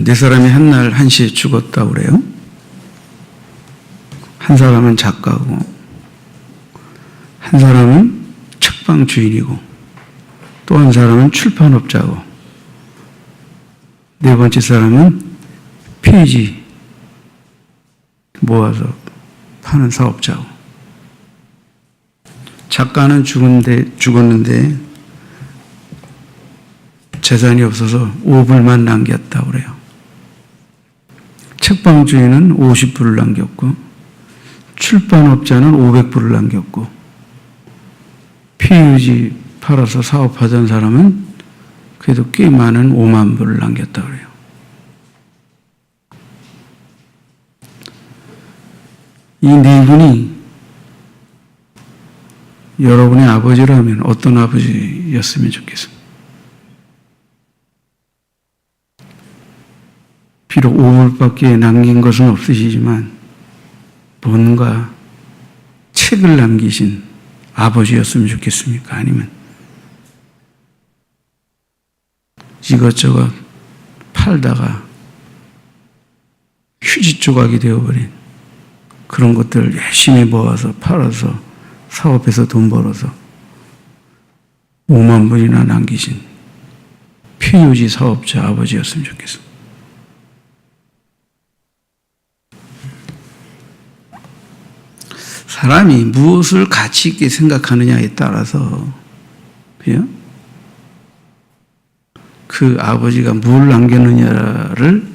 네 사람이 한날 한시에 죽었다 그래요. 한 사람은 작가고, 한 사람은 책방 주인이고, 또 한 사람은 출판업자고, 네 번째 사람은 페이지 모아서 파는 사업자고. 작가는 죽었는데 재산이 없어서 5불만 남겼다고 그래요. 책방 주인은 50불을 남겼고, 출판업자는 500불을 남겼고, PUG 팔아서 사업하던 사람은 그래도 꽤 많은 5만 불을 남겼다고 그래요. 이 네 분이 여러분의 아버지라면 어떤 아버지였으면 좋겠습니까? 비록 5불밖에 남긴 것은 없으시지만 뭔가 책을 남기신 아버지였으면 좋겠습니까? 아니면 이것저것 팔다가 휴지 조각이 되어버린 그런 것들을 열심히 모아서 팔아서 사업해서 돈 벌어서 5만 불이나 남기신 PUG 사업자 아버지였으면 좋겠습니다. 사람이 무엇을 가치 있게 생각하느냐에 따라서, 그죠? 그 아버지가 뭘 남겼느냐를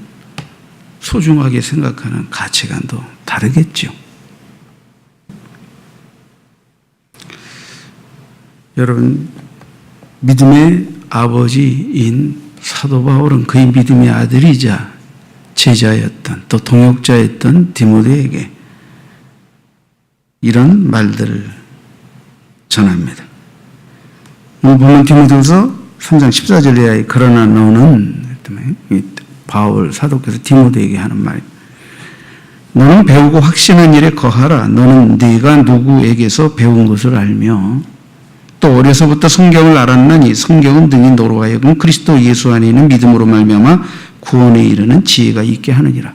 소중하게 생각하는 가치관도 다르겠죠. 여러분, 믿음의 아버지인 사도 바울은 그의 믿음의 아들이자 제자였던, 또 동역자였던 디모데에게 이런 말들을 전합니다. 오늘 보면 디모데후서 3장 14절 이하에 그러나 너는, 바울 사도께서 디모데에게 하는 말, 너는 배우고 확신한 일에 거하라. 너는 네가 누구에게서 배운 것을 알며 또 어려서부터 성경을 알았나니 성경은 능히 너로 하여금 그리스도 예수 안에 있는 믿음으로 말미암아 구원에 이르는 지혜가 있게 하느니라.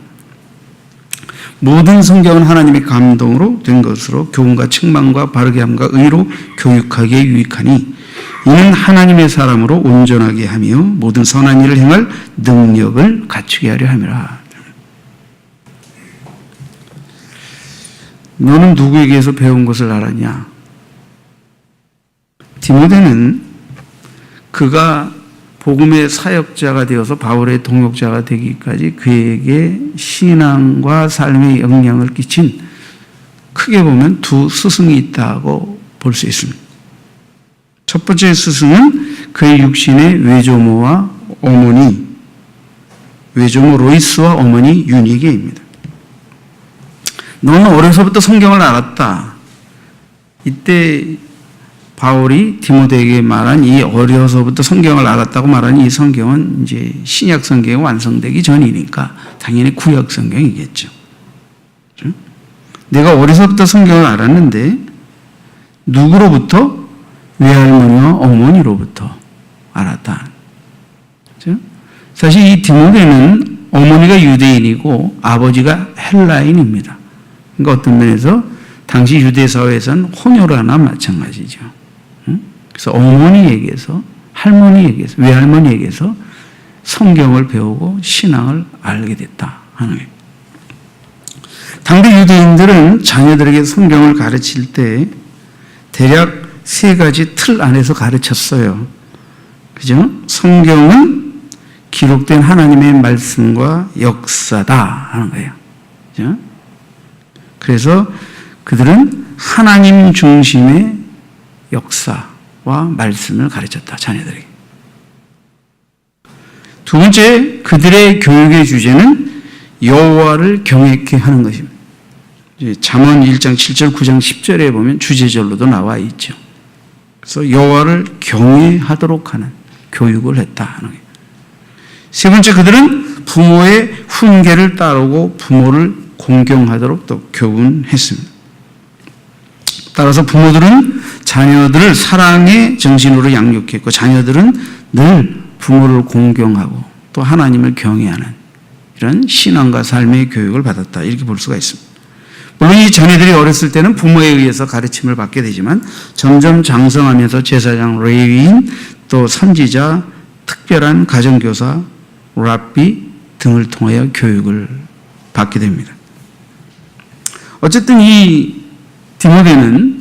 모든 성경은 하나님의 감동으로 된 것으로 교훈과 책망과 바르게 함과 의로 교육하기에 유익하니 이는 하나님의 사람으로 온전하게 하며 모든 선한 일을 행할 능력을 갖추게 하려 함이라. 너는 누구에게서 배운 것을 알았냐? 디모데는 그가 복음의 사역자가 되어서 바울의 동역자가 되기까지 그에게 신앙과 삶의 영향을 끼친, 크게 보면 두 스승이 있다고 볼 수 있습니다. 첫 번째 스승은 그의 육신의 외조모와 어머니, 외조모 로이스와 어머니 유니게입니다. 너는 어려서부터 성경을 알았다. 이때 바울이 디모데에게 말한 이 어려서부터 성경을 알았다고 말한 이 성경은 이제 신약 성경이 완성되기 전이니까 당연히 구약 성경이겠죠. 그렇죠? 내가 어려서부터 성경을 알았는데 누구로부터? 외할머니와 어머니로부터 알았다. 그렇죠? 사실 이 디모데는 어머니가 유대인이고 아버지가 헬라인입니다. 그러니까 어떤 면에서 당시 유대 사회에서는 혼혈아나 마찬가지죠. 그래서 어머니에게서, 할머니에게서, 외할머니에게서 성경을 배우고 신앙을 알게 됐다 하는 거예요. 당대 유대인들은 자녀들에게 성경을 가르칠 때 대략 세 가지 틀 안에서 가르쳤어요. 그죠? 성경은 기록된 하나님의 말씀과 역사다 하는 거예요. 그죠? 그래서 그들은 하나님 중심의 역사와 말씀을 가르쳤다, 자녀들에게. 두 번째, 그들의 교육의 주제는 여호와를 경외케 하는 것입니다. 잠언 1장 7절, 9장 10절에 보면 주제절로도 나와 있죠. 그래서 여호와를 경외하도록 하는 교육을 했다 하는 거예요. 세 번째, 그들은 부모의 훈계를 따르고 부모를 공경하도록 또 교훈했습니다. 따라서 부모들은 자녀들을 사랑의 정신으로 양육했고 자녀들은 늘 부모를 공경하고 또 하나님을 경외하는 이런 신앙과 삶의 교육을 받았다. 이렇게 볼 수가 있습니다. 물론 이 자녀들이 어렸을 때는 부모에 의해서 가르침을 받게 되지만 점점 장성하면서 제사장, 레위인, 또 선지자, 특별한 가정교사, 랍비 등을 통하여 교육을 받게 됩니다. 어쨌든 이 디모데는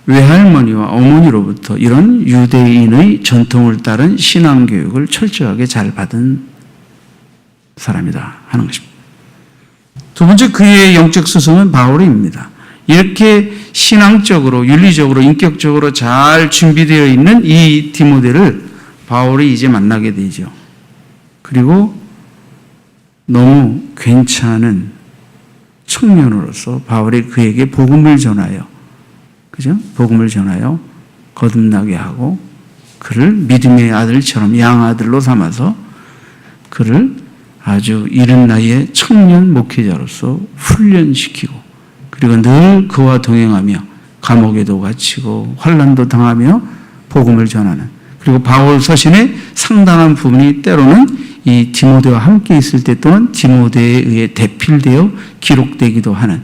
외할머니와 어머니로부터 이런 유대인의 전통을 따른 신앙교육을 철저하게 잘 받은 사람이다 하는 것입니다. 두 번째, 그의 영적 스승은 바울입니다. 이렇게 신앙적으로, 윤리적으로, 인격적으로 잘 준비되어 있는 이 디모데를 바울이 이제 만나게 되죠. 그리고 너무 괜찮은 청년으로서 바울이 그에게 복음을 전하여, 그죠? 복음을 전하여 거듭나게 하고 그를 믿음의 아들처럼 양아들로 삼아서 그를 아주 이른 나이에 청년 목회자로서 훈련시키고, 그리고 늘 그와 동행하며 감옥에도 갇히고 환난도 당하며 복음을 전하는, 그리고 바울 서신의 상당한 부분이 때로는 이 디모데와 함께 있을 때 또는 디모데에 의해 대필되어 기록되기도 하는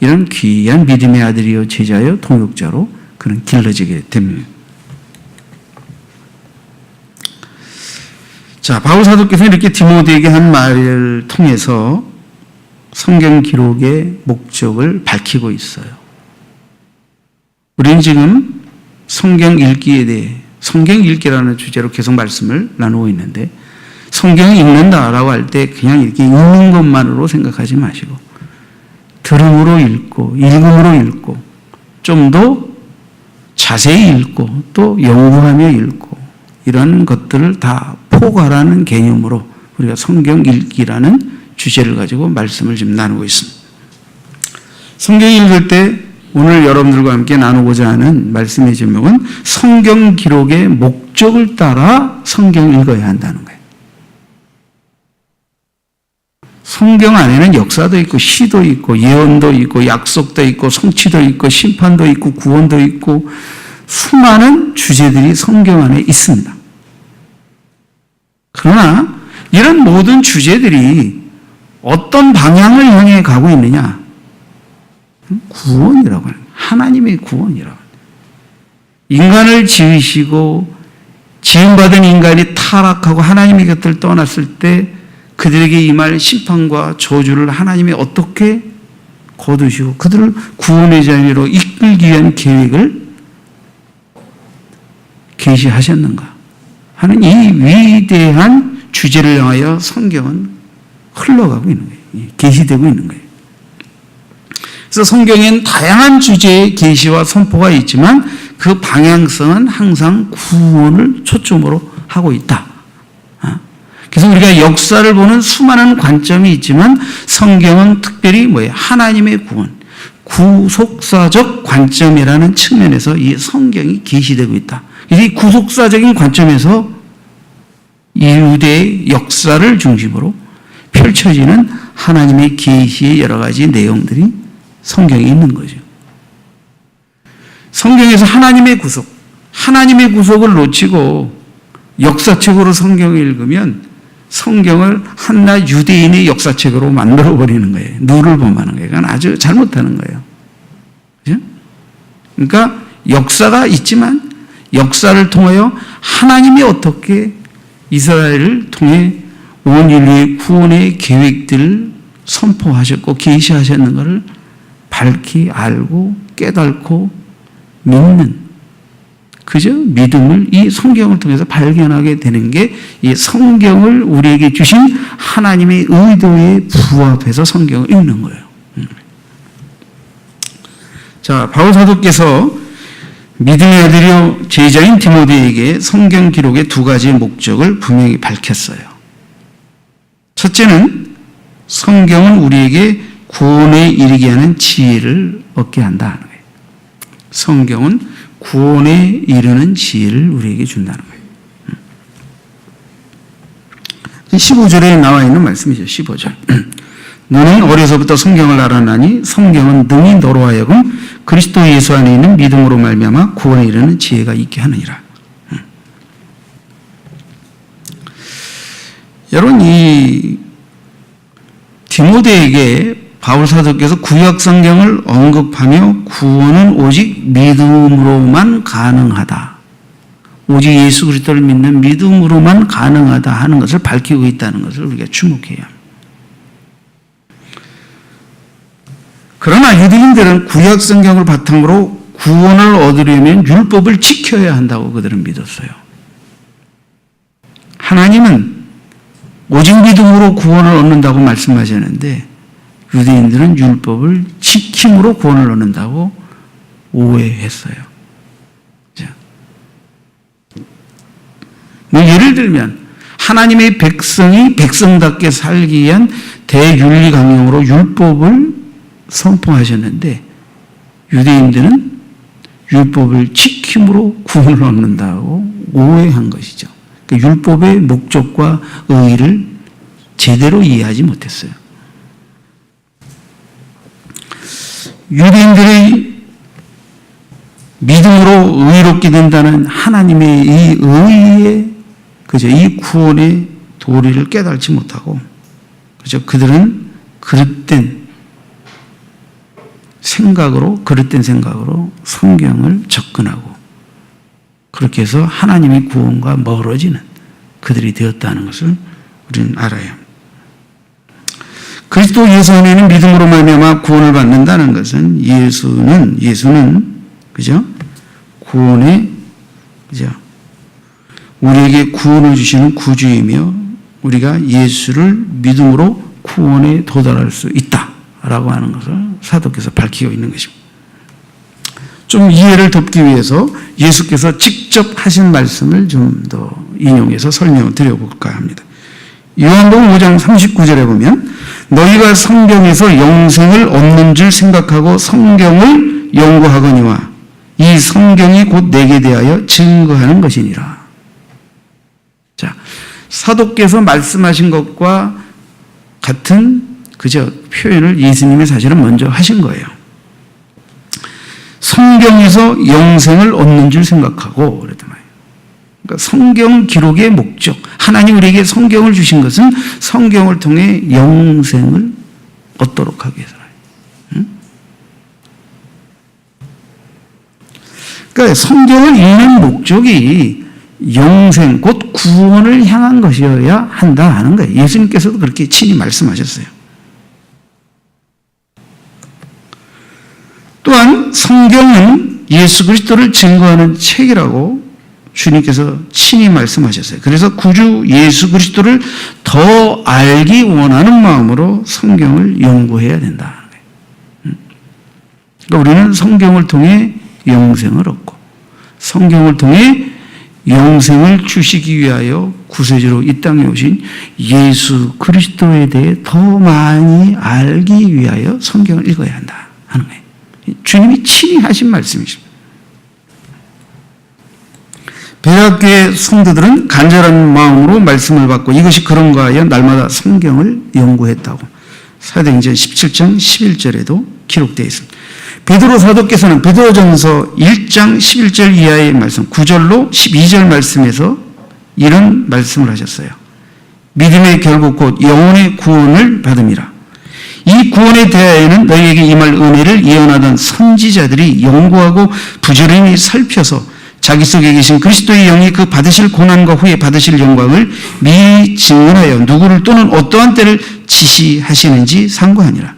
이런 귀한 믿음의 아들이요 제자요 동역자로 그는 길러지게 됩니다. 자, 바울 사도께서 이렇게 디모데에게 한 말을 통해서 성경 기록의 목적을 밝히고 있어요. 우리는 지금 성경 읽기에 대해, 성경 읽기라는 주제로 계속 말씀을 나누고 있는데, 성경을 읽는다라고 할 때 그냥 이렇게 읽는 것만으로 생각하지 마시고 들음으로 읽고 읽음으로 읽고 좀 더 자세히 읽고 또 연구하며 읽고 이런 것들을 다 포괄하는 개념으로 우리가 성경 읽기라는 주제를 가지고 말씀을 지금 나누고 있습니다. 성경 읽을 때 오늘 여러분들과 함께 나누고자 하는 말씀의 제목은 성경 기록의 목적을 따라 성경을 읽어야 한다는 거예요. 성경 안에는 역사도 있고 시도 있고 예언도 있고 약속도 있고 성취도 있고 심판도 있고 구원도 있고 수많은 주제들이 성경 안에 있습니다. 그러나 이런 모든 주제들이 어떤 방향을 향해 가고 있느냐? 구원이라고 하는 거예요. 하나님의 구원이라고 하는 거예요. 인간을 지으시고 지음받은 인간이 타락하고 하나님의 곁을 떠났을 때 그들에게 임할 심판과 저주를 하나님이 어떻게 거두시고 그들을 구원의 자리로 이끌기 위한 계획을 계시하셨는가 하는 이 위대한 주제를 향하여 성경은 흘러가고 있는 거예요. 계시되고 있는 거예요. 그래서 성경에는 다양한 주제의 계시와 선포가 있지만 그 방향성은 항상 구원을 초점으로 하고 있다. 그래서 우리가 역사를 보는 수많은 관점이 있지만 성경은 특별히 뭐예요? 하나님의 구원, 구속사적 관점이라는 측면에서 이 성경이 계시되고 있다. 이 구속사적인 관점에서 유대의 역사를 중심으로 펼쳐지는 하나님의 계시의 여러 가지 내용들이 성경에 있는 거죠. 성경에서 하나님의 구속을 놓치고 역사책으로 성경을 읽으면 성경을 한낱 유대인의 역사책으로 만들어버리는 거예요. 누를 범하는 거예요. 그건 아주 잘못하는 거예요. 그죠? 그러니까 역사가 있지만 역사를 통하여 하나님이 어떻게 이스라엘을 통해 온 인류의 구원의 계획들을 선포하셨고 계시하셨는가를 밝히 알고 깨닫고 믿는, 그저 믿음을 이 성경을 통해서 발견하게 되는 게 이 성경을 우리에게 주신 하나님의 의도에 부합해서 성경을 읽는 거예요. 자, 바울 사도께서 믿음의 아들이요 제자인 디모데에게 성경 기록의 두 가지 목적을 분명히 밝혔어요. 첫째는 성경은 우리에게 구원에 이르게 하는 지혜를 얻게 한다 하는 거예요. 성경은 구원에 이르는 지혜를 우리에게 준다는 거예요. 15절에 나와 있는 말씀이죠. 15절. 너는 어려서부터 성경을 알아나니 성경은 능히 너로 하여금 그리스도 예수 안에 있는 믿음으로 말미암아 구원에 이르는 지혜가 있게 하느니라. 여러분, 이 디모데에게 바울 사도께서 구약 성경을 언급하며 구원은 오직 믿음으로만 가능하다, 오직 예수 그리스도를 믿는 믿음으로만 가능하다 하는 것을 밝히고 있다는 것을 우리가 주목해야 합니다. 그러나 유대인들은 구약 성경을 바탕으로 구원을 얻으려면 율법을 지켜야 한다고 그들은 믿었어요. 하나님은 오직 믿음으로 구원을 얻는다고 말씀하셨는데 유대인들은 율법을 지킴으로 구원을 얻는다고 오해했어요. 뭐 예를 들면 하나님의 백성이 백성답게 살기 위한 대윤리 강령으로 율법을 선포하셨는데 유대인들은 율법을 지킴으로 구원을 얻는다고 오해한 것이죠. 그러니까 율법의 목적과 의의를 제대로 이해하지 못했어요. 유대인들의 믿음으로 의롭게 된다는 하나님의 이 의의 이 구원의 도리를 깨달지 못하고 그들은 그릇된 생각으로 성경을 접근하고 그렇게 해서 하나님의 구원과 멀어지는 그들이 되었다는 것을 우리는 알아야 합니다. 그리스도 예수 안에는 믿음으로 말미암아 구원을 받는다는 것은 예수는 구원의 우리에게 구원을 주시는 구주이며 우리가 예수를 믿음으로 구원에 도달할 수 있다라고 하는 것을 사도께서 밝히고 있는 것입니다. 좀 이해를 돕기 위해서 예수께서 직접 하신 말씀을 좀 더 인용해서 설명을 드려볼까 합니다. 요한복음 5장 39절에 보면 너희가 성경에서 영생을 얻는 줄 생각하고 성경을 연구하거니와 이 성경이 곧 내게 대하여 증거하는 것이니라. 자, 사도께서 말씀하신 것과 같은 표현을 예수님이 사실은 먼저 하신 거예요. 성경에서 영생을 얻는 줄 생각하고 그랬단 말이에요. 그러니까 성경 기록의 목적, 하나님 우리에게 성경을 주신 것은 성경을 통해 영생을 얻도록 하기 위해서예요. 그러니까 성경을 읽는 목적이 영생, 곧 구원을 향한 것이어야 한다 하는 거예요. 예수님께서도 그렇게 친히 말씀하셨어요. 또한 성경은 예수 그리스도를 증거하는 책이라고 주님께서 친히 말씀하셨어요. 그래서 구주 예수 그리스도를 더 알기 원하는 마음으로 성경을 연구해야 된다. 그러니까 우리는 성경을 통해 영생을 얻고 성경을 통해 영생을 주시기 위하여 구세주로 이 땅에 오신 예수 그리스도에 대해 더 많이 알기 위하여 성경을 읽어야 한다 하는 거예요. 주님이 친히 하신 말씀이십니다. 배학교의 성도들은 간절한 마음으로 말씀을 받고 이것이 그런가 하여 날마다 성경을 연구했다고 사도행전 17장 11절에도 기록되어 있습니다. 베드로 사도께서는 베드로전서 1장 11절 이하의 말씀 9절로 12절 말씀에서 이런 말씀을 하셨어요. 믿음의 결국 곧 영혼의 구원을 받음이라. 이 구원에 대하여는 너희에게 임할 은혜를 예언하던 선지자들이 연구하고 부지런히 살펴서 자기 속에 계신 그리스도의 영이 그 받으실 고난과 후에 받으실 영광을 미리 증언하여 누구를 또는 어떠한 때를 지시하시는지 상고하니라.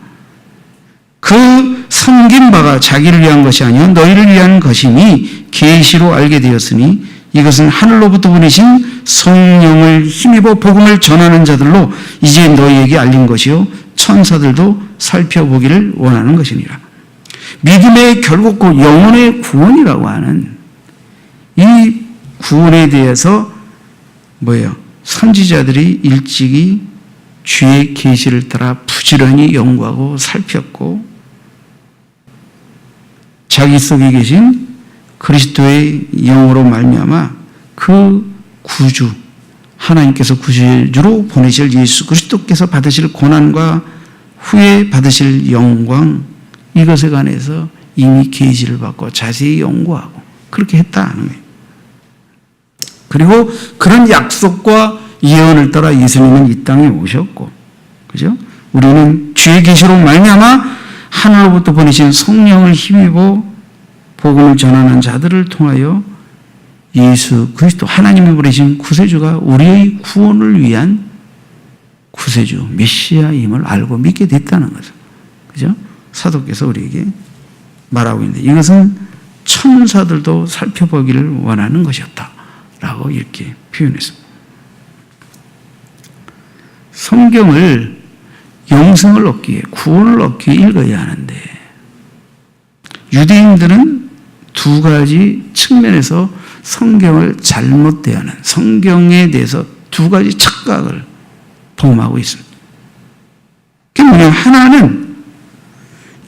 그 섬긴 바가 자기를 위한 것이 아니요 너희를 위한 것이니 계시로 알게 되었으니 이것은 하늘로부터 보내신 성령을 힘입어 복음을 전하는 자들로 이제 너희에게 알린 것이요 천사들도 살펴보기를 원하는 것이니라. 믿음의 결국 곧 영혼의 구원이라고 하는 이 구원에 대해서 선지자들이 일찍이 주의 계시를 따라 부지런히 연구하고 살폈고 자기 속에 계신 그리스도의 영으로 말미암아 그 구주 하나님께서 구주로 보내실 예수 그리스도께서 받으실 고난과 후에 받으실 영광 이것에 관해서 이미 계시를 받고 자세히 연구하고 그렇게 했다는 거예요. 그리고 그런 약속과 예언을 따라 예수님은 이 땅에 오셨고, 그죠? 우리는 주의 계시로 말미암아 하늘로부터 보내신 성령을 힘입어 복음을 전하는 자들을 통하여 예수 그리스도 하나님이 보내신 구세주가 우리의 구원을 위한 구세주 메시아임을 알고 믿게 됐다는 거죠. 그죠? 사도께서 우리에게 말하고 있는데 이것은 천사들도 살펴보기를 원하는 것이었다라고 이렇게 표현했습니다. 성경을 영생을 얻기 위해 구원을 얻기 위해 읽어야 하는데 유대인들은 두 가지 측면에서 성경을 잘못 대하는 성경에 대해서 두 가지 착각을 범하고 있습니다. 그게 뭐냐? 하나는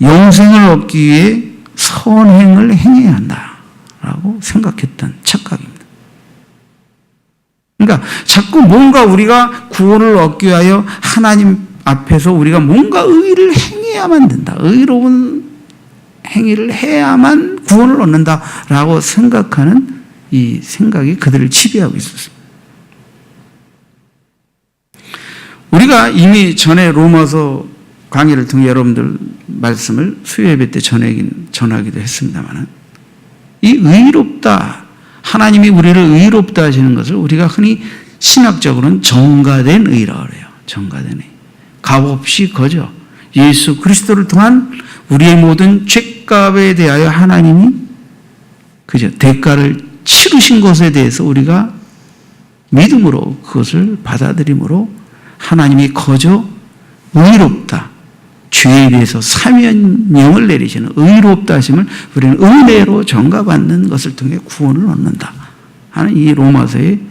영생을 얻기 위해 선행을 행해야 한다라고 생각했던 착각입니다. 그러니까 자꾸 뭔가 우리가 구원을 얻기 위하여 하나님 앞에서 우리가 뭔가 의를 행해야만 된다. 의로운 행위를 해야만 구원을 얻는다라고 생각하는 이 생각이 그들을 지배하고 있었습니다. 우리가 이미 전에 로마서 강의를 통해 여러분들 말씀을 수요 예배 때 전하기도 했습니다만 이 의롭다, 하나님이 우리를 의롭다 하시는 것을 우리가 흔히 신학적으로는 정가된 의라고 그래요. 정가된 의. 값없이 거저 예수 그리스도를 통한 우리의 모든 죄값에 대하여 하나님이 그저 대가를 치르신 것에 대해서 우리가 믿음으로 그것을 받아들임으로 하나님이 거저 의롭다, 죄에 대해서 사면령을 내리시는 의롭다 하심을 우리는 은혜로 전가받는 것을 통해 구원을 얻는다 하는 이 로마서의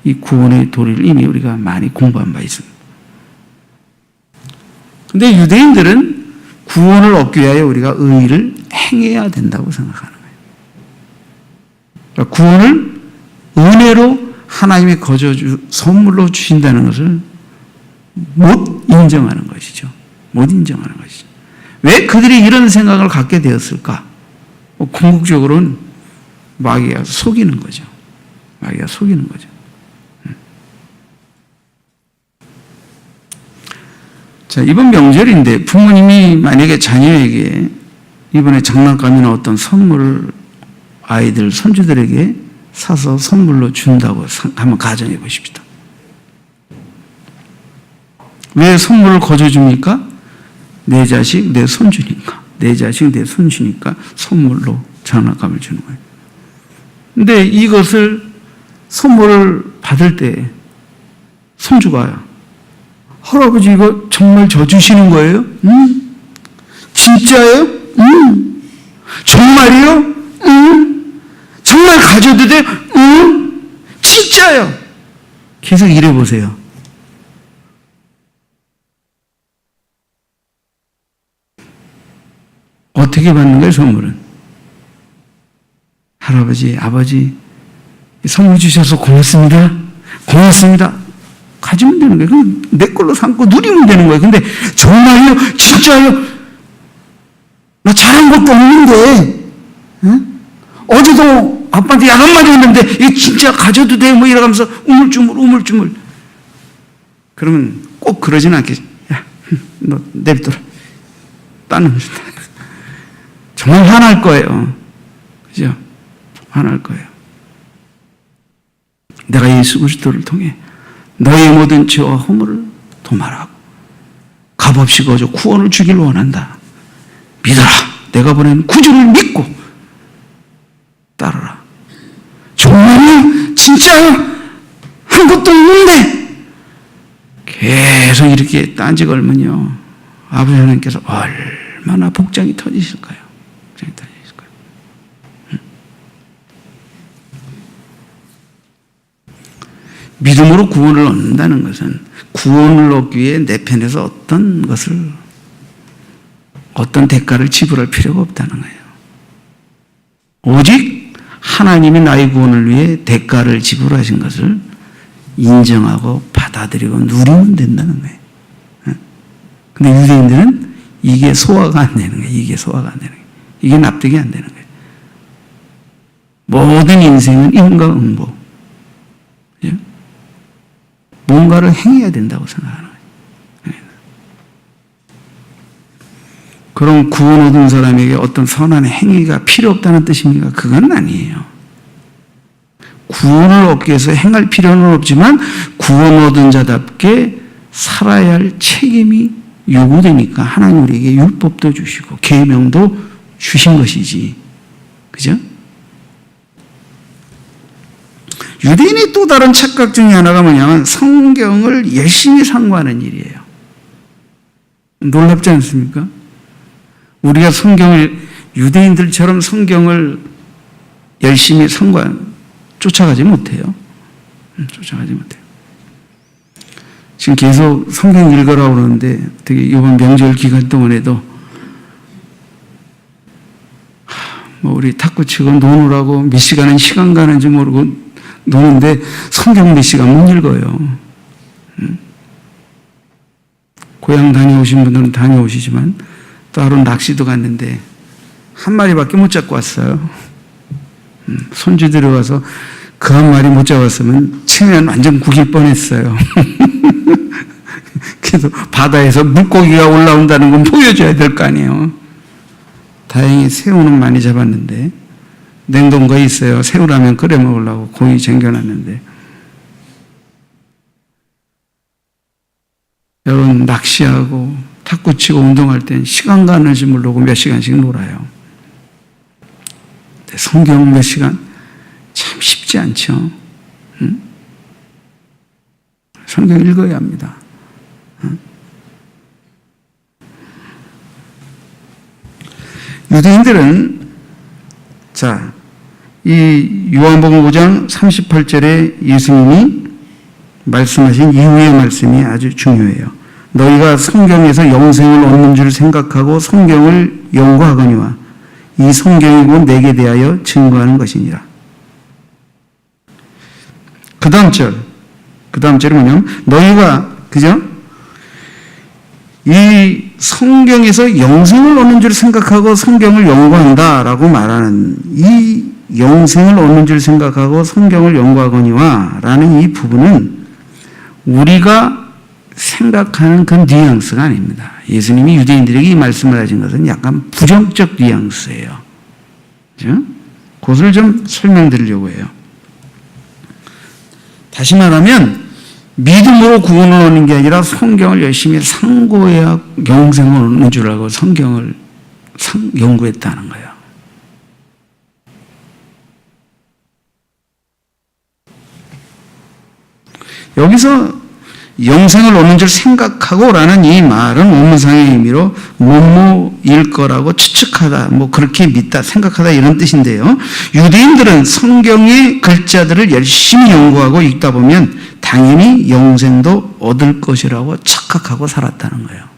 이 구원의 도리를 이미 우리가 많이 공부한 바 있습니다. 그런데 유대인들은 구원을 얻기 위하여 우리가 의를 행해야 된다고 생각하는 거예요. 그러니까 구원을 은혜로 하나님이 거저 선물로 주신다는 것을 못 인정하는 것이죠. 못 인정하는 것이죠. 왜 그들이 이런 생각을 갖게 되었을까? 궁극적으로는 마귀가 속이는 거죠. 마귀가 속이는 거죠. 자, 이번 명절인데 부모님이 만약에 자녀에게 이번에 장난감이나 어떤 선물을 아이들, 손주들에게 사서 선물로 준다고 한번 가정해 보십시다. 왜 선물을 거저 줍니까? 내 자식, 내 손주니까. 내 자식, 내 손주니까 선물로 장난감을 주는 거예요. 근데 이것을 선물을 받을 때 손주가 할아버지 이거 정말 저 주시는 거예요? 응? 진짜예요? 응? 정말이요? 응? 정말 가져도 돼? 응? 진짜요? 계속 이래 보세요. 어떻게 받는 거예요, 선물은? 할아버지, 아버지, 선물 주셔서 고맙습니다. 고맙습니다. 가지면 되는 거예요. 그럼 내 걸로 삼고 누리면 되는 거예요. 근데 정말요? 진짜요? 나 잘한 것도 없는데, 응? 어제도 아빠한테 약 한마디 했는데, 이거 진짜 가져도 돼? 뭐 이러면서 우물쭈물. 그러면 꼭 그러진 않겠지. 야, 너 내비둬라. 딴 놈 준다. 정말 화날 거예요. 그죠? 화날 거예요. 내가 예수 그리스도를 통해 너의 모든 죄와 허물을 도말하고 값없이 거저 구원을 주기를 원한다. 믿어라. 내가 보낸 구주를 믿고 따르라. 정말요? 진짜요? 한 것도 없는데 계속 이렇게 딴지 걸면요 아버지 하나님께서 얼마나 복장이 터지실까요? 복장이 터지실 거예요. 믿음으로 구원을 얻는다는 것은 구원을 얻기 위해 내 편에서 어떤 대가를 지불할 필요가 없다는 거예요. 오직 하나님이 나의 구원을 위해 대가를 지불하신 것을 인정하고 받아들이고 누리면 된다는 거예요. 근데 유대인들은 이게 소화가 안 되는 거예요. 이게 소화가 안 되는 거예요. 이게 납득이 안 되는 거예요. 모든 인생은 인과응보. 뭔가를 행해야 된다고 생각하는 거예요. 그럼 구원 얻은 사람에게 어떤 선한 행위가 필요 없다는 뜻입니까? 그건 아니에요. 구원을 얻기 위해서 행할 필요는 없지만 구원 얻은 자답게 살아야 할 책임이 요구되니까 하나님 우리에게 율법도 주시고 계명도 주신 것이지. 그죠? 유대인의 또 다른 착각 중에 하나가 뭐냐면 성경을 열심히 상고하는 일이에요. 놀랍지 않습니까? 우리가 유대인들처럼 성경을 열심히 쫓아가지 못해요. 쫓아가지 못해요. 지금 계속 성경 읽으라고 그러는데 되게 이번 명절 기간 동안에도 우리 탁구 치고 노느라고 몇 시간은 시간 가는지 모르고 노는데 성경 몇 시간 못 읽어요. 고향 다녀오신 분들은 다녀오시지만 또 하루 낚시도 갔는데 한 마리밖에 못 잡고 왔어요. 손주 들어가서 그 한 마리 못 잡았으면 체면 완전 구길 뻔했어요. 그래서 바다에서 물고기가 올라온다는 건 보여줘야 될 거 아니에요. 다행히 새우는 많이 잡았는데 냉동고에 있어요. 새우라면 끓여 먹으려고 고기 쟁겨놨는데. 여러분 낚시하고 탁구 치고 운동할 땐 시간 가는지 모르고 몇 시간씩 놀아요. 성경 몇 시간? 참 쉽지 않죠. 응? 성경 읽어야 합니다. 응? 유대인들은 이 요한복음 5장 38절에 예수님이 말씀하신 이후의 말씀이 아주 중요해요. 너희가 성경에서 영생을 얻는 줄 생각하고 성경을 연구하거니와 이 성경이 곧 내게 대하여 증거하는 것이니라. 그 다음 절은 뭐냐면 너희가 그죠? 이 성경에서 영생을 얻는 줄 생각하고 성경을 연구한다라고 말하는 이 영생을 얻는 줄 생각하고 성경을 연구하거니와 라는 이 부분은 우리가 생각하는 그 뉘앙스가 아닙니다. 예수님이 유대인들에게 이 말씀을 하신 것은 약간 부정적 뉘앙스예요. 그죠? 그것을 좀 설명드리려고 해요. 다시 말하면 믿음으로 구원을 얻는 게 아니라 성경을 열심히 상고해야 영생을 얻는 줄 알고 성경을 연구했다는 거예요. 여기서 영생을 얻는 줄 생각하고 라는 이 말은 원문상의 의미로 뭐뭐일 거라고 추측하다, 그렇게 믿다, 생각하다 이런 뜻인데요. 유대인들은 성경의 글자들을 열심히 연구하고 읽다 보면 당연히 영생도 얻을 것이라고 착각하고 살았다는 거예요.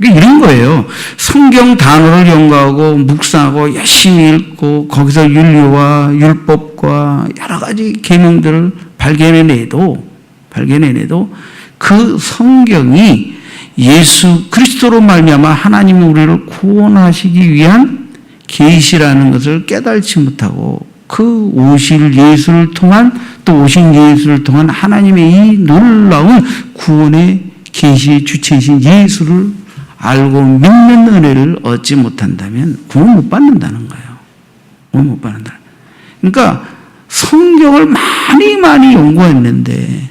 이런 거예요. 성경 단어를 연구하고 묵상하고 열심히 읽고 거기서 윤리와 율법과 여러 가지 계명들을 발견해내도 그 성경이 예수 그리스도로 말미암아 하나님이 우리를 구원하시기 위한 계시라는 것을 깨달지 못하고 그 오실 예수를 통한 또 오신 예수를 통한 하나님의 이 놀라운 구원의 계시의 주체이신 예수를 알고 믿는 은혜를 얻지 못한다면 구원 못 받는다는 거예요. 구원 못 받는다. 그러니까 성경을 많이 연구했는데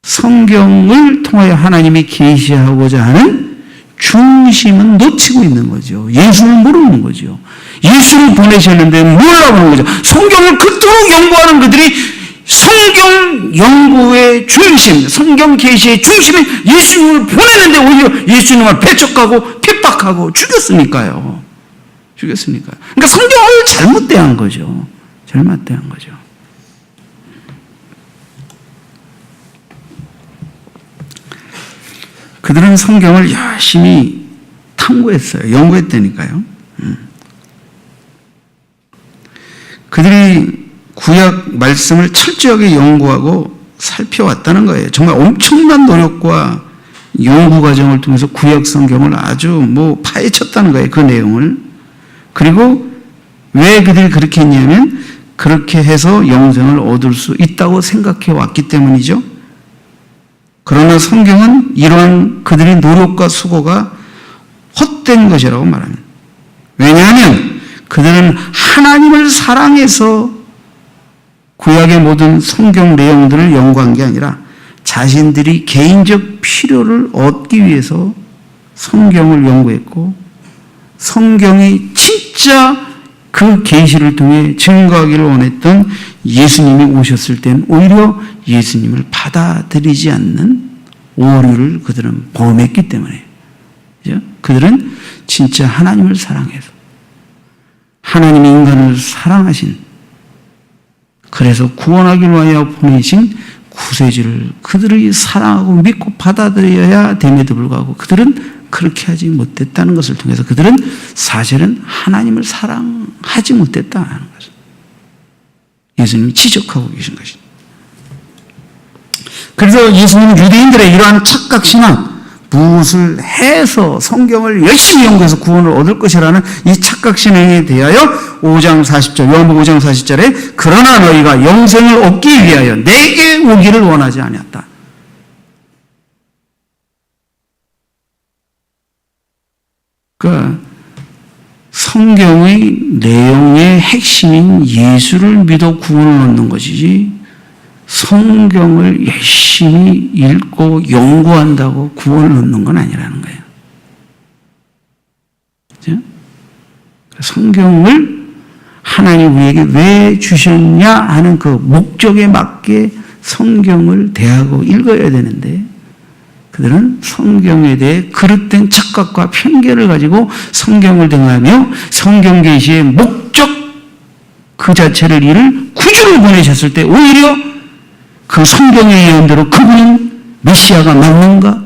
성경을 통하여 하나님이 계시하고자 하는 중심은 놓치고 있는 거죠. 예수를 모르는 거죠. 예수를 보내셨는데 뭐라고 하는 거죠? 성경을 그토록 연구하는 그들이 성경 연구의 중심, 성경 계시의 중심에 예수님을 보내는데 오히려 예수님을 배척하고 핍박하고 죽였으니까요. 그러니까 성경을 잘못 대한 거죠. 그들은 성경을 열심히 탐구했어요. 연구했다니까요. 그들이 구약 말씀을 철저하게 연구하고 살펴왔다는 거예요. 정말 엄청난 노력과 연구 과정을 통해서 구약 성경을 아주 파헤쳤다는 거예요. 그 내용을. 그리고 왜 그들이 그렇게 했냐면 그렇게 해서 영생을 얻을 수 있다고 생각해 왔기 때문이죠. 그러나 성경은 이러한 그들의 노력과 수고가 헛된 것이라고 말합니다. 왜냐하면 그들은 하나님을 사랑해서 구약의 모든 성경 내용들을 연구한 게 아니라 자신들이 개인적 필요를 얻기 위해서 성경을 연구했고, 성경이 진짜 그 계시를 통해 증거하기를 원했던 예수님이 오셨을 땐 오히려 예수님을 받아들이지 않는 오류를 그들은 범했기 때문에, 그죠? 그들은 진짜 하나님을 사랑해서, 하나님이 인간을 사랑하신, 그래서 구원하기 위하여 보내신 구세주를 그들이 사랑하고 믿고 받아들여야 됨에도 불구하고 그들은 그렇게 하지 못했다는 것을 통해서 그들은 사실은 하나님을 사랑하지 못했다는 것을 예수님이 지적하고 계신 것입니다. 그래서 예수님은 유대인들의 이러한 착각신앙, 무엇을 해서 성경을 열심히 연구해서 구원을 얻을 것이라는 이 착각신앙에 대하여 5장 40절, 요한복음 5장 40절에 그러나 너희가 영생을 얻기 위하여 내게 오기를 원하지 아니었다. 그러니까 성경의 내용의 핵심인 예수를 믿어 구원을 얻는 것이지 성경을 열심히 읽고 연구한다고 구원을 얻는 건 아니라는 거예요. 그렇죠? 성경을 하나님 우리에게 왜 주셨냐 하는 그 목적에 맞게 성경을 대하고 읽어야 되는데 그들은 성경에 대해 그릇된 착각과 편견을 가지고 성경을 대하며 성경 계시의 목적 그 자체를 이룰 구주를 보내셨을 때 오히려 그 성경의 예언대로 그분은 메시아가 맞는가?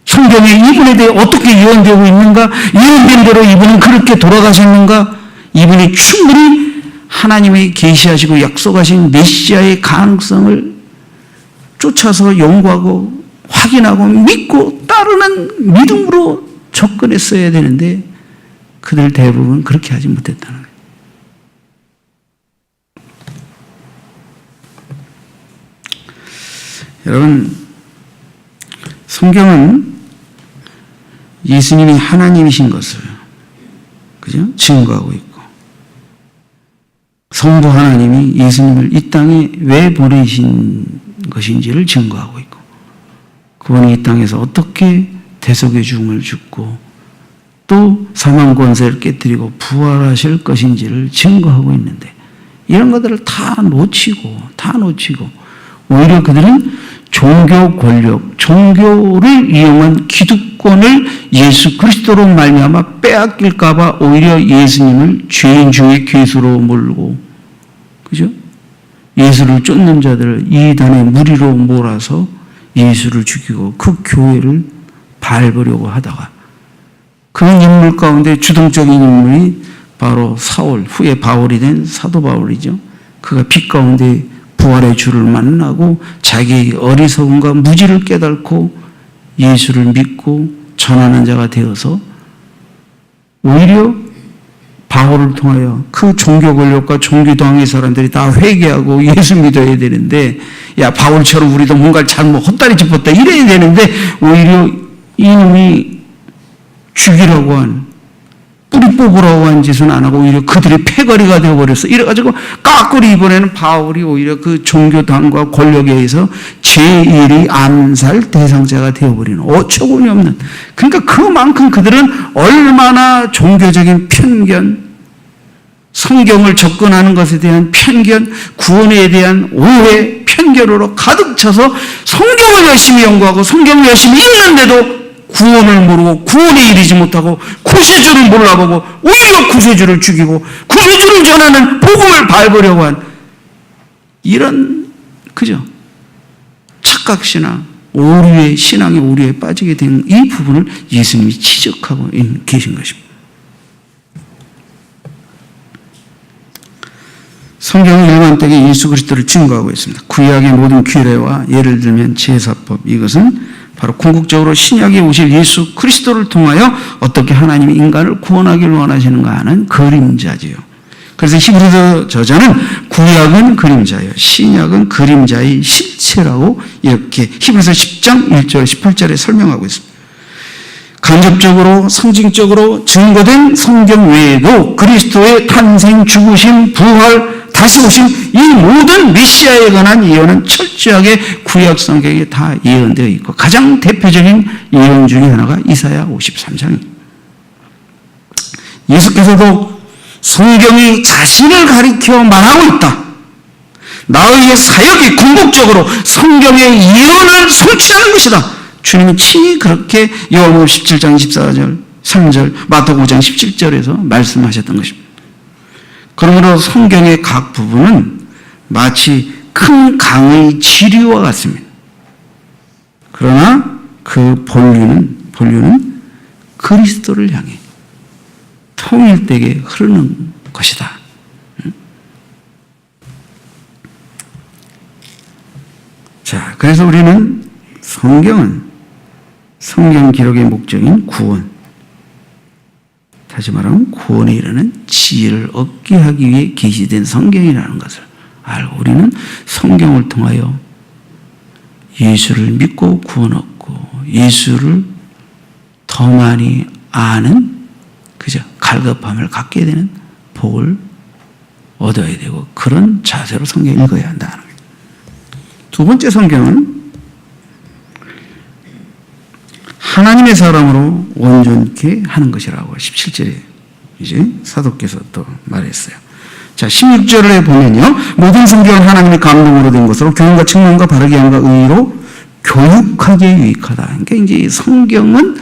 성경에 이분에 대해 어떻게 예언되고 있는가? 예언된 대로 이분은 그렇게 돌아가셨는가? 이분이 충분히 하나님이 계시하시고 약속하신 메시아의 가능성을 쫓아서 연구하고 확인하고 믿고 따르는 믿음으로 접근했어야 되는데 그들 대부분 그렇게 하지 못했다는 거예요. 여러분, 성경은 예수님이 하나님이신 것을 그죠? 증거하고 있고 성부 하나님이 예수님을 이 땅에 왜 보내신 것인지를 증거하고 있고 그분이 이 땅에서 어떻게 대속의 죽음을 죽고 또 사망 권세를 깨뜨리고 부활하실 것인지를 증거하고 있는데 이런 것들을 다 놓치고 오히려 그들은 종교 권력, 종교를 이용한 기득권을 예수 그리스도로 말미암아 빼앗길까 봐 오히려 예수님을 죄인 중에 괴수로 몰고 그죠? 예수를 쫓는 자들을 이단의 무리로 몰아서 예수를 죽이고 그 교회를 밟으려고 하다가 그 인물 가운데 주동적인 인물이 바로 사울, 후에 바울이 된 사도 바울이죠. 그가 빛 가운데 부활의 주를 만나고 자기의 어리석음과 무지를 깨닫고 예수를 믿고 전하는 자가 되어서 오히려 바울을 통하여 그 종교 권력과 종교당의 사람들이 다 회개하고 예수 믿어야 되는데 야 바울처럼 우리도 뭔가 잘못 헛다리 짚었다 이래야 되는데 오히려 이놈이 죽이라고 한 뿌리 뽑으라고 한 짓은 안 하고 오히려 그들의 패거리가 되어버렸어. 이래가지고 까꾸리 이번에는 바울이 오히려 그 종교당과 권력에 의해서 제1의 암살 대상자가 되어버리는 어처구니 없는. 그러니까 그만큼 그들은 얼마나 종교적인 편견, 성경을 접근하는 것에 대한 편견, 구원에 대한 오해, 편견으로 가득 차서 성경을 열심히 연구하고 성경을 열심히 읽는데도 구원을 모르고 구원에 이르지 못하고 구세주를 몰라보고 오히려 구세주를 죽이고 구세주를 전하는 복음을 밟으려고 한 이런 그죠? 착각신앙, 오류의 신앙의 오류에 빠지게 된 이 부분을 예수님이 지적하고 계신 것입니다. 성경은 일관되게 예수 그리스도를 증거하고 있습니다. 구약의 모든 규례와 예를 들면 제사법 이것은 바로 궁극적으로 신약에 오실 예수 그리스도를 통하여 어떻게 하나님이 인간을 구원하기를 원하시는가 하는 그림자지요. 그래서 히브리서 저자는 구약은 그림자요, 신약은 그림자의 실체라고 이렇게 히브리서 10장 1절 18절에 설명하고 있습니다. 간접적으로 상징적으로 증거된 성경 외에도 그리스도의 탄생, 죽으심, 부활, 다시 오심, 이 모든 메시아에 관한 예언은 철저하게 구약 성경에 다 예언되어 있고, 가장 대표적인 예언 중에 하나가 이사야 53장입니다. 예수께서도 성경이 자신을 가리켜 말하고 있다, 나의 사역이 궁극적으로 성경의 예언을 성취하는 것이다, 주님은 친히 그렇게 요한복음 17장 24절 3절 마태복음 5장 17절에서 말씀하셨던 것입니다. 그러므로 성경의 각 부분은 마치 큰 강의 지류와 같습니다. 그러나 그 본류는 그리스도를 향해 통일되게 흐르는 것이다. 자, 그래서 우리는 성경 기록의 목적인 구원, 다시 말하면 구원에 이르는 지혜를 얻게 하기 위해 계시된 성경이라는 것을 알고, 우리는 성경을 통하여 예수를 믿고 구원 얻고 예수를 더 많이 아는 갈급함을 갖게 되는 복을 얻어야 되고, 그런 자세로 성경을 읽어야 한다는 거예요. 두 번째 성경은 하나님의 사람으로 온전케 하는 것이라고 17절에 이제 사도께서 또 말했어요. 자, 16절에 보면요, 모든 성경은 하나님의 감동으로 된 것으로 교훈과 책망과 바르게 함과 의로 교육하기에 유익하다. 그러니까 이제 성경은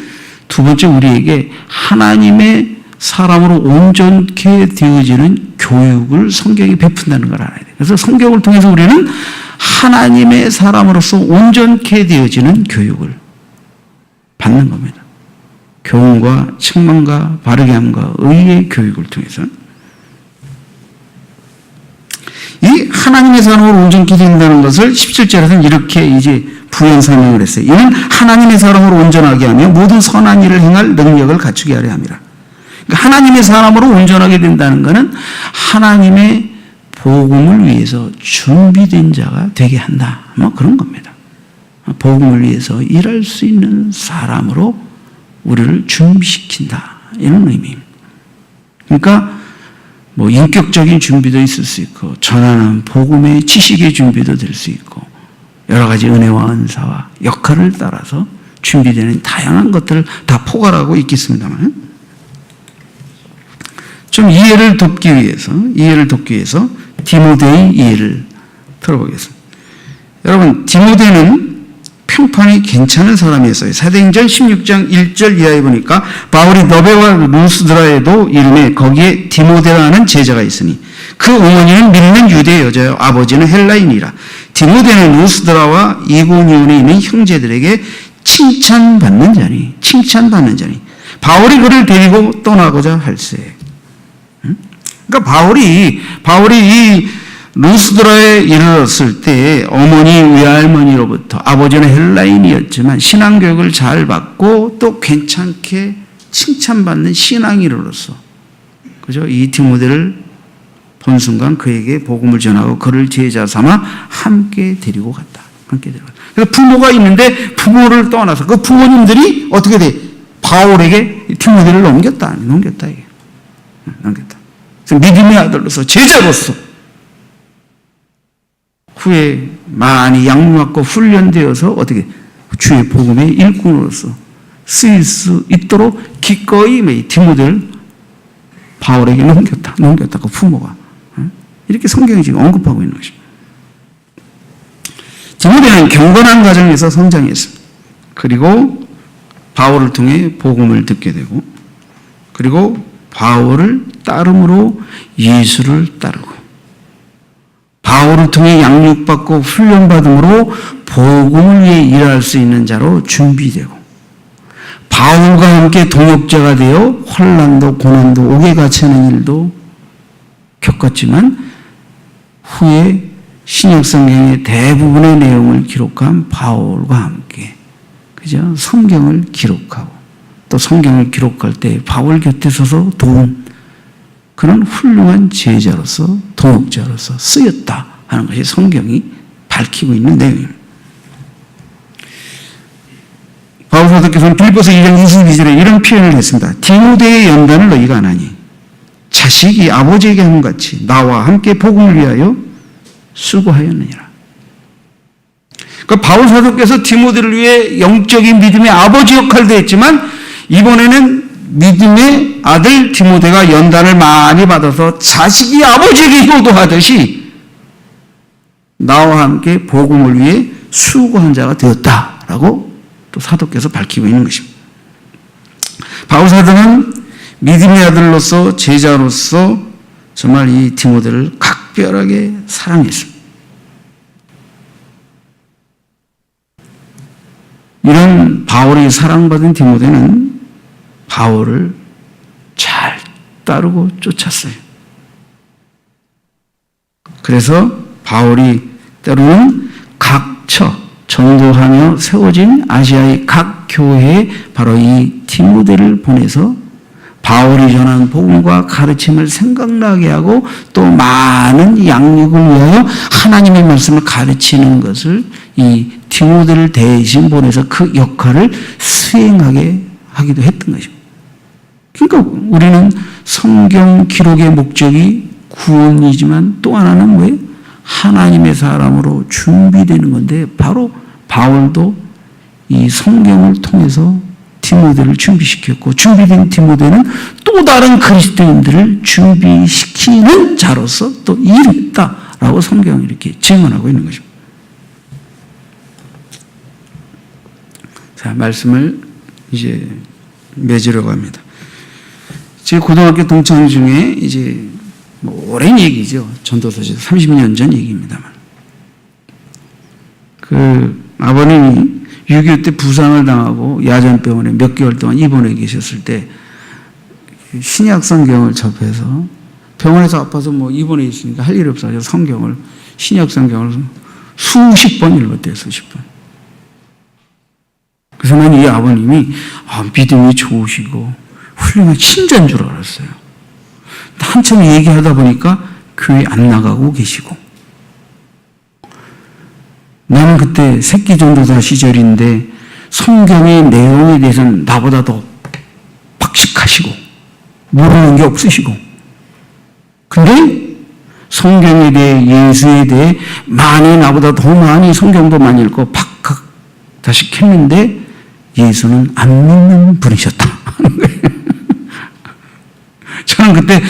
두 번째 우리에게 하나님의 사람으로 온전케 되어지는 교육을 성경이 베푼다는 걸 알아야 돼요. 그래서 성경을 통해서 우리는 하나님의 사람으로서 온전케 되어지는 교육을 받는 겁니다. 교훈과 책망과 바르게 함과 의의 교육을 통해서 이 하나님의 사람으로 온전케 된다는 것을 17절에서는 이렇게 이제 부연 설명을 했어요. 이는 하나님의 사람으로 온전하게 하며 모든 선한 일을 행할 능력을 갖추게 하려 함이라. 그러니까 하나님의 사람으로 온전하게 된다는 것은 하나님의 복음을 위해서 준비된 자가 되게 한다, 뭐 그런 겁니다. 복음을 위해서 일할 수 있는 사람으로 우리를 준비시킨다, 이런 의미입니다. 그러니까 뭐 인격적인 준비도 있을 수 있고, 전하는 복음의 지식의 준비도 될 수 있고, 여러 가지 은혜와 은사와 역할을 따라서 준비되는 다양한 것들을 다 포괄하고 있겠습니다만, 좀 이해를 돕기 위해서 디모데의 이해를 들어보겠습니다. 여러분, 디모데는 평판이 괜찮은 사람이었어요. 사도행전 16장 1절 이하에 보니까 바울이 너베와 루스드라에도 이름에 거기에 디모데라는 제자가 있으니 그 어머니는 믿는 유대 여자요 아버지는 헬라인이라. 디모데는 루스드라와 이고니온에 있는 형제들에게 칭찬받는 자니 바울이 그를 데리고 떠나고자 할세. 그러니까 바울이 이 루스드라에 이르렀을 때 어머니 외할머니로부터, 아버지는 헬라인이었지만 신앙교육을 잘 받고 또 괜찮게 칭찬받는 신앙인으로서, 그죠? 이 디모데를 본 순간 그에게 복음을 전하고 그를 제자 삼아 함께 데리고 갔다. 그래서 부모가 있는데 부모를 떠나서 그 부모님들이 어떻게 돼? 바울에게 디모데를 넘겼다. 그래서 믿음의 아들로서, 제자로서 후에 많이 양육받고 훈련되어서 어떻게 주의 복음의 일꾼으로서 쓰일 수 있도록 기꺼이 디모데를 바울에게 넘겼다. 그 부모가. 이렇게 성경이 지금 언급하고 있는 것입니다. 디모데는 경건한 가정에서 성장했습니다. 그리고 바울을 통해 복음을 듣게 되고, 그리고 바울을 따름으로 예수를 따르고, 바울을 통해 양육받고 훈련받음으로 복음을 위해 일할 수 있는 자로 준비되고, 바울과 함께 동역자가 되어 환난도 고난도 옥에 갇히는 일도 겪었지만 후에 신약성경의 대부분의 내용을 기록한 바울과 함께, 그죠? 성경을 기록하고, 또 성경을 기록할 때 바울 곁에 서서 도운 그런 훌륭한 제자로서 동역자로서 쓰였다 하는 것이 성경이 밝히고 있는 내용입니다. 바울 사도께서는 빌립보서 2장 22절에 이런 표현을 했습니다. 디모데의 연단을 너희가 안 하니 자식이 아버지에게 하는 같이 나와 함께 복음을 위하여 수고하였느니라. 그러니까 바울 사도께서 디모데를 위해 영적인 믿음의 아버지 역할도 했지만 이번에는 믿음의 아들 디모데가 연단을 많이 받아서 자식이 아버지에게 효도하듯이 나와 함께 복음을 위해 수고한 자가 되었다라고 또 사도께서 밝히고 있는 것입니다. 바울 사도는 믿음의 아들로서 제자로서 정말 이 디모데를 각별하게 사랑했습니다. 이런 바울이 사랑받은 디모데는 바울을 잘 따르고 쫓았어요. 그래서 바울이 때로는 전도하며 세워진 아시아의 각 교회에 바로 이 디모데를 보내서 바울이 전한 복음과 가르침을 생각나게 하고 또 많은 양육을 위하여 하나님의 말씀을 가르치는 것을 이 디모데를 대신 보내서 그 역할을 수행하게 하기도 했던 것입니다. 그러니까 우리는 성경 기록의 목적이 구원이지만 또 하나는 뭐예요? 하나님의 사람으로 준비되는 건데 바로 바울도 이 성경을 통해서 디모데를 준비시켰고 준비된 디모데는 또 다른 그리스도인들을 준비시키는 자로서 또 일을 했다라고 성경이 이렇게 증언하고 있는 것입니다. 자, 말씀을 이제 맺으려고 합니다. 제 고등학교 동창 중에 이제 오랜 얘기죠. 전도서에서 30년 전 얘기입니다만. 그 아버님이 6.25 때 부상을 당하고 야전병원에 몇 개월 동안 입원해 계셨을 때 신약 성경을 접해서 병원에서 아파서 입원해 있으니까 할 일이 없어서 성경을 신약 성경을 수십 번 읽었대요. 수십 번. 그래서 난 이 아버님이 믿음이 좋으시고 훌륭한 신자인 줄 알았어요. 한참 얘기하다 보니까 교회 안 나가고 계시고 나는 그때 새끼 전도사 시절인데 성경의 내용에 대해서는 나보다 더 박식하시고 모르는 게 없으시고 근데 성경에 대해 예수에 대해 나보다 더 많이 성경도 많이 읽고 박학다식했는데 예수는 안 믿는 분이셨다 하는 거예요. 저는 그때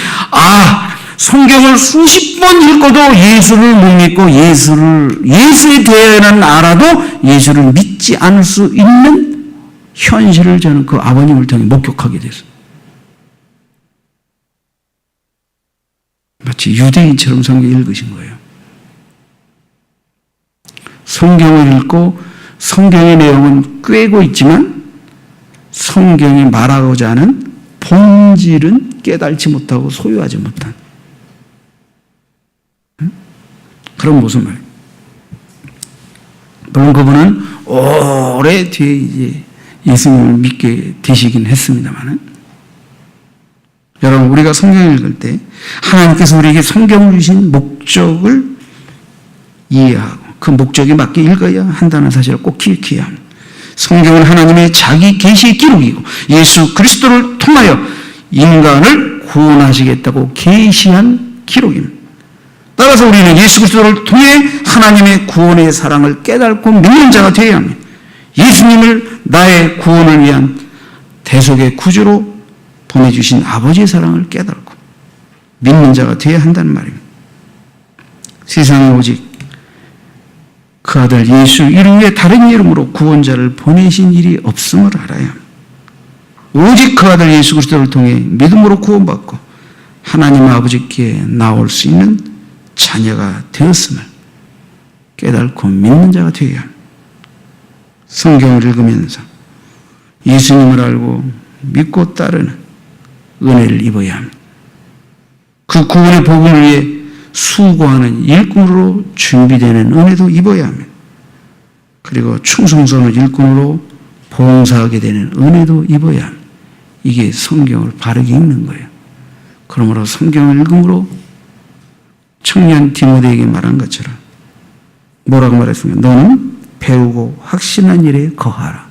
성경을 수십 번 읽어도 예수를 못 믿고 예수에 대해는 알아도 예수를 믿지 않을 수 있는 현실을 저는 그 아버님을 통해 목격하게 됐어요. 마치 유대인처럼 성경을 읽으신 거예요. 성경을 읽고 성경의 내용은 꿰고 있지만 성경이 말하고자 하는 본질은 깨달지 못하고 소유하지 못한 그런 모습 말이에요. 물론 그분은 오래 뒤에 이제 예수님을 믿게 되시긴 했습니다만 여러분 우리가 성경을 읽을 때 하나님께서 우리에게 성경을 주신 목적을 이해하고 그 목적에 맞게 읽어야 한다는 사실을 꼭 기억해야 합니다. 성경은 하나님의 자기 계시의 기록이고 예수 그리스도를 통하여 인간을 구원하시겠다고 계시한 기록입니다. 따라서 우리는 예수 그리스도를 통해 하나님의 구원의 사랑을 깨닫고 믿는 자가 되어야 합니다. 예수님을 나의 구원을 위한 대속의 구주로 보내주신 아버지의 사랑을 깨닫고 믿는 자가 되어야 한다는 말입니다. 세상에 오직 그 아들 예수 이름 외에 다른 이름으로 구원자를 보내신 일이 없음을 알아야 합니다. 오직 그 아들 예수 그리스도를 통해 믿음으로 구원받고 하나님 아버지께 나올 수 있는 자녀가 되었음을 깨닫고 믿는 자가 되어야 합니다. 성경을 읽으면서 예수님을 알고 믿고 따르는 은혜를 입어야 합니다. 그 구원의 복음을 위해 수고하는 일꾼으로 준비되는 은혜도 입어야 합니다. 그리고 충성스러운 일꾼으로 봉사하게 되는 은혜도 입어야 합니다. 이게 성경을 바르게 읽는 거예요. 그러므로 성경을 읽음으로 청년 디모데에게 말한 것처럼 뭐라고 말했습니까? 너는 배우고 확신한 일에 거하라.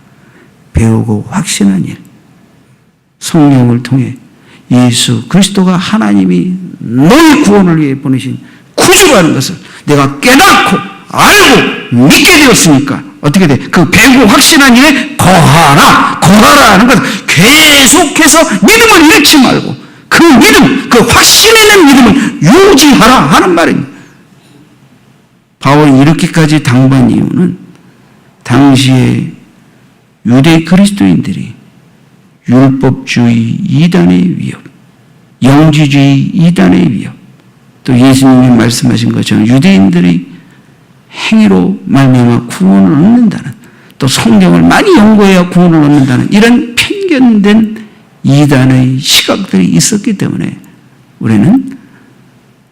배우고 확신한 일. 성령을 통해 예수 그리스도가 하나님이 너의 구원을 위해 보내신 구주라는 것을 내가 깨닫고 알고 믿게 되었으니까 어떻게 돼? 그 배우고 확신한 일에 거하라. 거하라 하는 것은 계속해서 믿음을 잃지 말고 그 믿음, 그 확신 있는 믿음을 유지하라 하는 말입니다. 바울이 이렇게까지 당부한 이유는 당시에 유대 그리스도인들이 율법주의 이단의 위협, 영지주의 이단의 위협, 또 예수님이 말씀하신 것처럼 유대인들이 행위로 말미암아 구원을 얻는다는, 또 성경을 많이 연구해야 구원을 얻는다는 이런 편견된 이단의 시각들이 있었기 때문에 우리는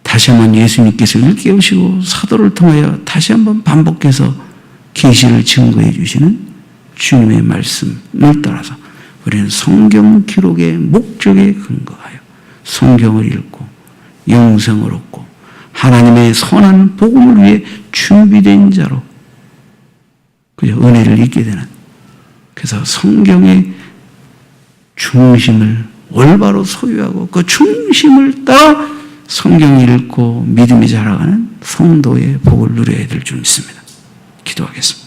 다시 한번 예수님께서 일깨우시고 사도를 통하여 다시 한번 반복해서 계시를 증거해 주시는 주님의 말씀을 따라서 우리는 성경 기록의 목적에 근거하여 성경을 읽고 영생을 얻고 하나님의 선한 복음을 위해 준비된 자로 그저 은혜를 잊게 되는, 그래서 성경의 중심을 올바로 소유하고 그 중심을 따라 성경을 읽고 믿음이 자라가는 성도의 복을 누려야 될 줄 믿습니다. 기도하겠습니다.